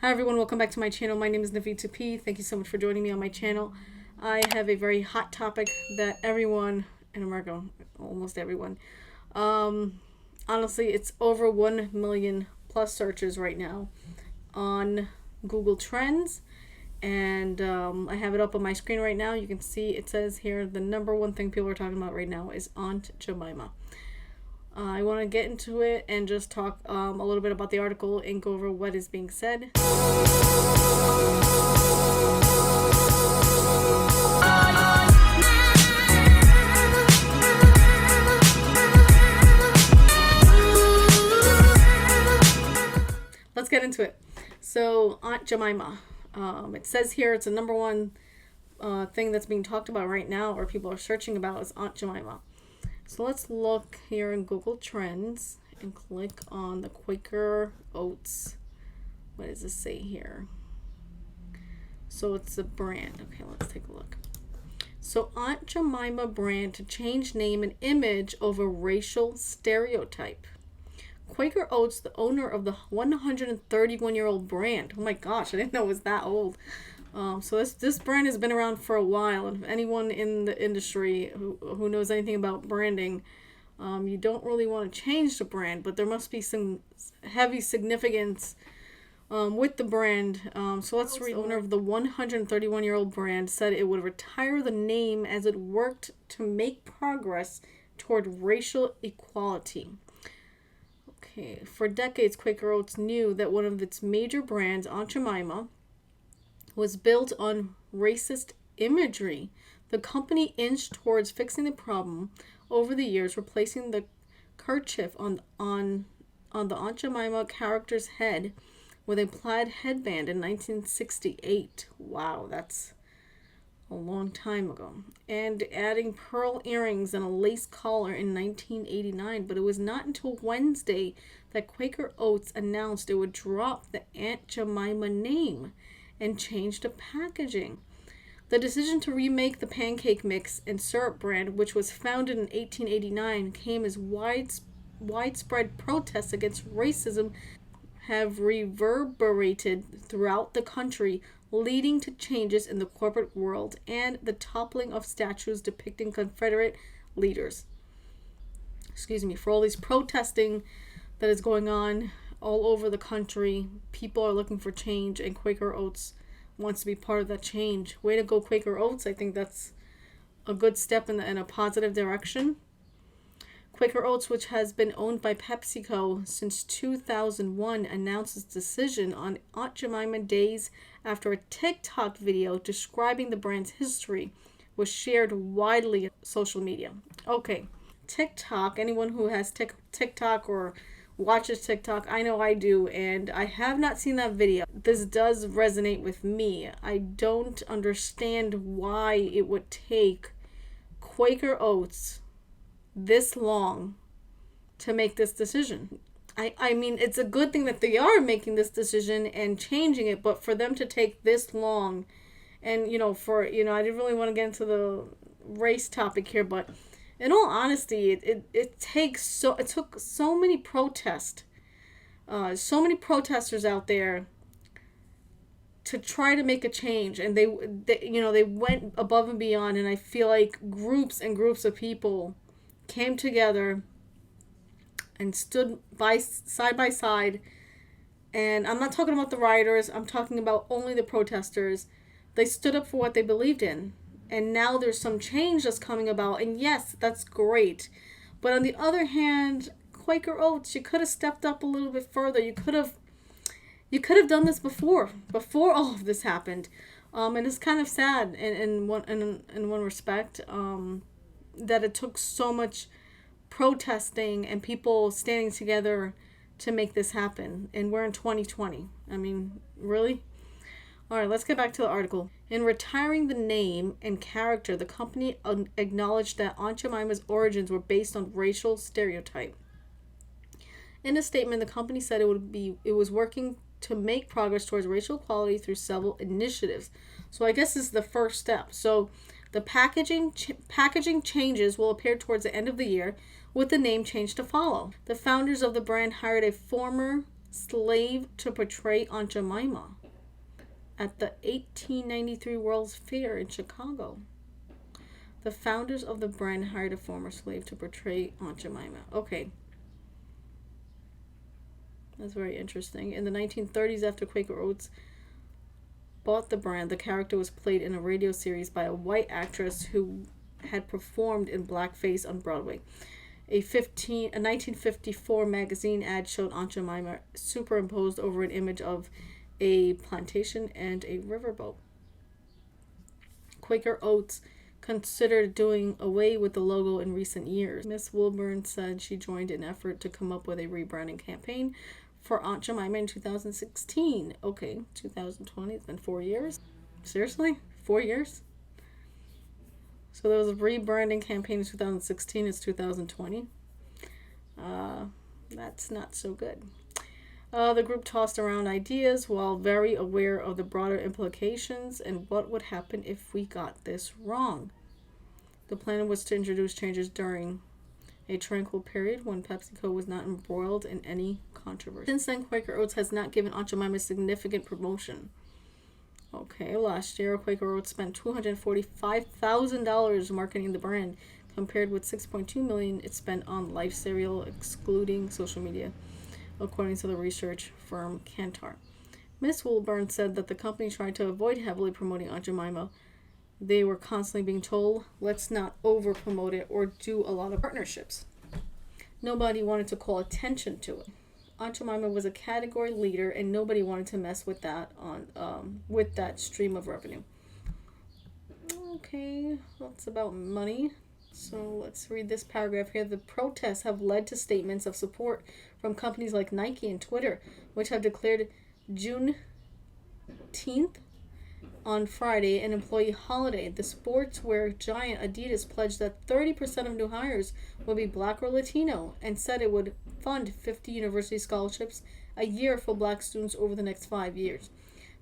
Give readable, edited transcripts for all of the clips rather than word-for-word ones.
Hi everyone, welcome back to my channel. My name is Navita P. Thank you so much for joining me on my channel. I have a very hot topic that everyone in America, almost everyone, honestly, it's over 1 million plus searches right now on Google Trends. And I have it up on my screen right now. You can see it says here the number one thing people are talking about right now is Aunt Jemima. I want to get into it and just talk a little bit about the article and go over what is being said. Let's get into it. So, Aunt Jemima. It says here it's the number one thing that's being talked about right now, or people are searching about, is Aunt Jemima. So let's look here in Google Trends and click on the Quaker Oats. What does this say here? So it's a brand. Okay, let's take a look. So Aunt Jemima brand to change name and image over racial stereotype. Quaker Oats, the owner of the 131-year-old brand. Oh my gosh, I didn't know it was that old. So this brand has been around for a while, and if anyone in the industry who knows anything about branding, you don't really want to change the brand, but there must be some heavy significance with the brand. So let's read. The owner of the 131-year-old brand said it would retire the name as it worked to make progress toward racial equality. Okay, for decades, Quaker Oats knew that one of its major brands, Aunt Jemima, was built on racist imagery. The company inched towards fixing the problem over the years, replacing the kerchief on the Aunt Jemima character's head with a plaid headband in 1968. Wow, that's a long time ago. And adding pearl earrings and a lace collar in 1989. But it was not until Wednesday that Quaker Oats announced it would drop the Aunt Jemima name and change the packaging. The decision to remake the pancake mix and syrup brand, which was founded in 1889, came as widespread protests against racism have reverberated throughout the country, leading to changes in the corporate world and the toppling of statues depicting Confederate leaders. For all these protesting that is going on all over the country, people are looking for change, and Quaker Oats wants to be part of that change. Way to go, Quaker Oats. I think that's a good step in a positive direction. Quaker Oats, which has been owned by PepsiCo since 2001, announced its decision on Aunt Jemima days after a TikTok video describing the brand's history was shared widely on social media. Okay, TikTok, anyone who has TikTok or watches TikTok, I know I do, and I have not seen that video. This does resonate with me. I don't understand why it would take Quaker Oats this long to make this decision. I mean, it's a good thing that they are making this decision and changing it, but for them to take this long, and I didn't really want to get into the race topic here, but in all honesty, it took so many protesters out there to try to make a change, and they went above and beyond, and I feel like groups and groups of people came together and stood side by side. And I'm not talking about the rioters, I'm talking about only the protesters. They stood up for what they believed in. And now there's some change that's coming about. And yes, that's great. But on the other hand, Quaker Oats, you could have stepped up a little bit further. You could have done this before all of this happened. And it's kind of sad in one respect, that it took so much protesting and people standing together to make this happen. And we're in 2020. I mean, really? All right, let's get back to the article. In retiring the name and character, the company acknowledged that Aunt Jemima's origins were based on racial stereotype. In a statement, the company said it was working to make progress towards racial equality through several initiatives. So I guess this is the first step. So the packaging changes will appear towards the end of the year, with the name change to follow. The founders of the brand hired a former slave to portray Aunt Jemima at the 1893 World's Fair in Chicago. The founders of the brand hired a former slave to portray Aunt Jemima. Okay. That's very interesting. In the 1930s, after Quaker Oats bought the brand, the character was played in a radio series by a white actress who had performed in blackface on Broadway. A 1954 magazine ad showed Aunt Jemima superimposed over an image of a plantation and a riverboat. Quaker Oats considered doing away with the logo in recent years. Miss Wilburn said she joined an effort to come up with a rebranding campaign for Aunt Jemima in 2016. Okay, 2020. It's been 4 years. Seriously? 4 years? So there was a rebranding campaign in 2016. It's 2020. That's not so good. The group tossed around ideas while very aware of the broader implications and what would happen if we got this wrong. The plan was to introduce changes during a tranquil period when PepsiCo was not embroiled in any controversy. Since then, Quaker Oats has not given Aunt Jemima significant promotion. Okay, last year, Quaker Oats spent $245,000 marketing the brand, compared with $6.2 million it spent on life cereal, excluding social media, according to the research firm Kantar. Miss Wilburn said that the company tried to avoid heavily promoting Aunt Jemima. They were constantly being told, let's not over-promote it or do a lot of partnerships. Nobody wanted to call attention to it. Aunt Jemima was a category leader, and nobody wanted to mess with that with that stream of revenue. Okay, that's about money. So let's read this paragraph here. The protests have led to statements of support from companies like Nike and Twitter, which have declared Juneteenth on Friday an employee holiday. The sportswear giant Adidas pledged that 30% of new hires would be Black or Latino, and said it would fund 50 university scholarships a year for Black students over the next 5 years.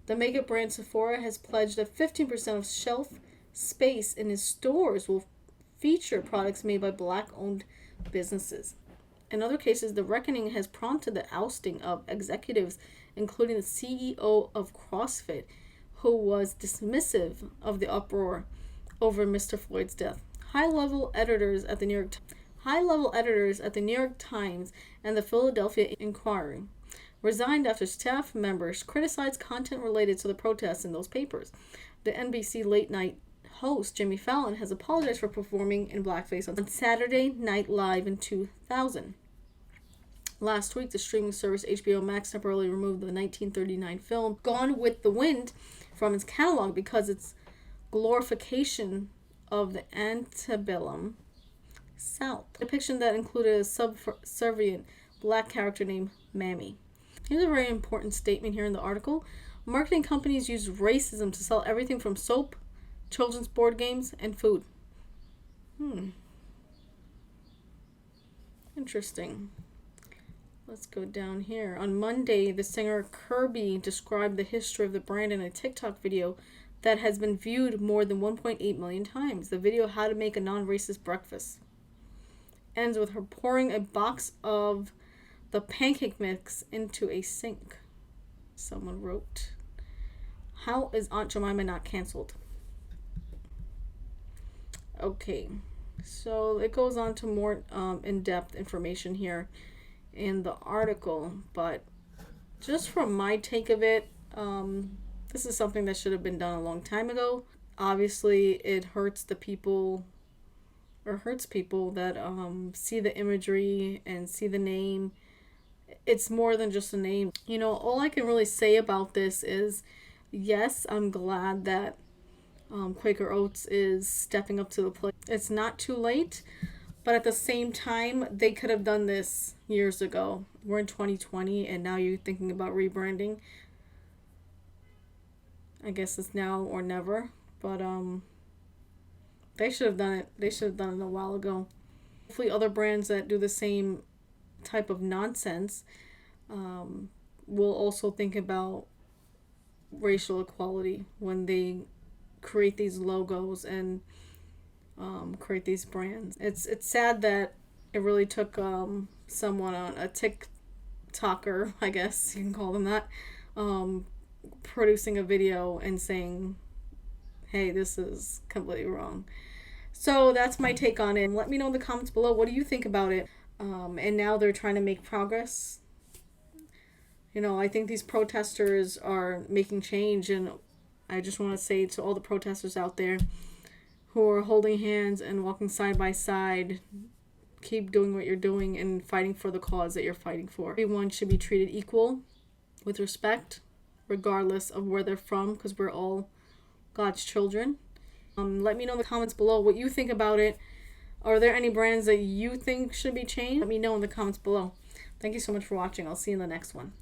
The mega brand Sephora has pledged that 15% of shelf space in its stores will feature products made by Black-owned businesses. In other cases, the reckoning has prompted the ousting of executives, including the CEO of CrossFit, who was dismissive of the uproar over Mr. Floyd's death. High-level editors at the New York Times and the Philadelphia Inquirer resigned after staff members criticized content related to the protests in those papers. The NBC late-night host Jimmy Fallon has apologized for performing in blackface on Saturday Night Live in 2000. Last week, the streaming service HBO Max temporarily removed the 1939 film Gone with the Wind from its catalog because its glorification of the antebellum South. A depiction that included a subservient Black character named Mammy. Here's a very important statement here in the article. Marketing companies use racism to sell everything from soap, children's board games, and food. Interesting. Let's go down here. On Monday, the singer Kirby described the history of the brand in a TikTok video that has been viewed more than 1.8 million times. The video, How to Make a Non-Racist Breakfast, ends with her pouring a box of the pancake mix into a sink. Someone wrote, how is Aunt Jemima not canceled? Okay, so it goes on to more in-depth information here in the article, but just from my take of it, this is something that should have been done a long time ago. Obviously, it hurts people that see the imagery and see the name. It's more than just a name. You know, all I can really say about this is, yes, I'm glad that Quaker Oats is stepping up to the plate. It's not too late, but at the same time, they could have done this years ago. We're in 2020, and now you're thinking about rebranding. I guess it's now or never, but they should have done it. They should have done it a while ago. Hopefully, other brands that do the same type of nonsense will also think about racial equality when they create these logos and create these brands. It's sad that it really took someone on a TikToker, I guess you can call them that, producing a video and saying, hey, this is completely wrong. So that's my take on it. Let me know in the comments below, what do you think about it? And now they're trying to make progress. You know, I think these protesters are making change, and I just want to say to all the protesters out there who are holding hands and walking side by side, keep doing what you're doing and fighting for the cause that you're fighting for. Everyone should be treated equal with respect, regardless of where they're from, because we're all God's children. Let me know in the comments below what you think about it. Are there any brands that you think should be changed? Let me know in the comments below. Thank you so much for watching. I'll see you in the next one.